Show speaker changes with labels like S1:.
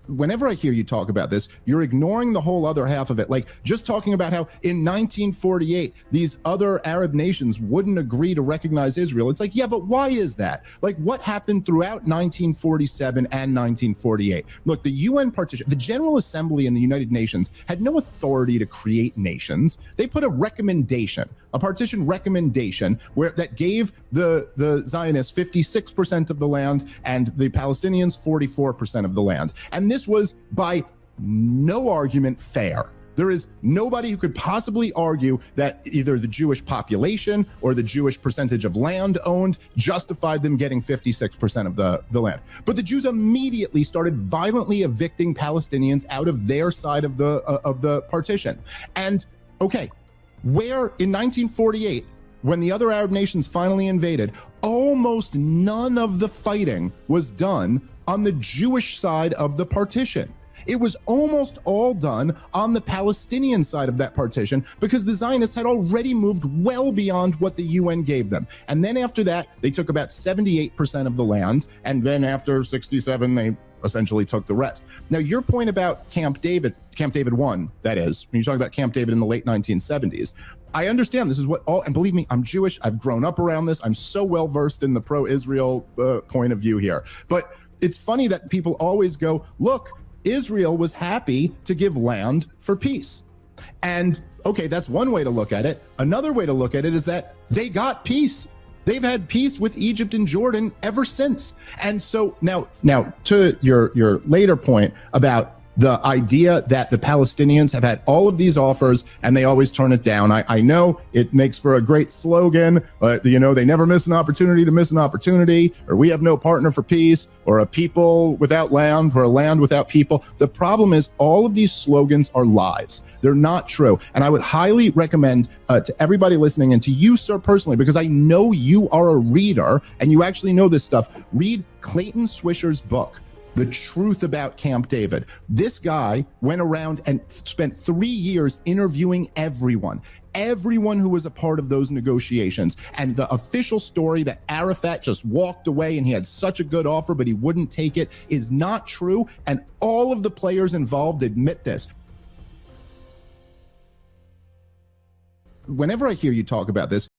S1: whenever I hear you talk about this, you're ignoring the whole other half of it. Like just talking about how in 1948, these other Arab nations wouldn't agree to recognize Israel. It's like, yeah, but why is that? Like what happened throughout 1947 and 1948? Look, the UN partition, the General Assembly in the United Nations had no authority to create nations. They put a recommendation, a partition recommendation that gave the Zionists 56% of the land and the Palestinians 44% of the land. And this was by no argument fair. There is nobody who could possibly argue that either the Jewish population or the Jewish percentage of land owned justified them getting 56% of the land. But the Jews immediately started violently evicting Palestinians out of their side of the partition. And okay, where in 1948, when the other Arab nations finally invaded, almost none of the fighting was done on the Jewish side of the partition. It was almost all done on the Palestinian side of that partition because the Zionists had already moved well beyond what the UN gave them. And then after that, they took about 78% of the land. And then after 67, they essentially took the rest. Now, your point about Camp David 1, that is, when you talk about Camp David in the late 1970s, I understand this is what all, and believe me, I'm Jewish. I've grown up around this. I'm so well versed in the pro-Israel point of view here. But it's funny that people always go, look, Israel was happy to give land for peace. And okay, that's one way to look at it. Another way to look at it is that they got peace. They've had peace with Egypt and Jordan ever since. And so now to your later point about the idea that the Palestinians have had all of these offers and they always turn it down. I know it makes for a great slogan, but you know, they never miss an opportunity to miss an opportunity, or we have no partner for peace, or a people without land, or a land without people. The problem is all of these slogans are lies. They're not true. And I would highly recommend to everybody listening, and to you, sir, personally, because I know you are a reader and you actually know this stuff, read Clayton Swisher's book, The Truth About Camp David. This guy went around and spent 3 years interviewing everyone who was a part of those negotiations. And the official story that Arafat just walked away and he had such a good offer, but he wouldn't take it, is not true. And all of the players involved admit this. Whenever I hear you talk about this,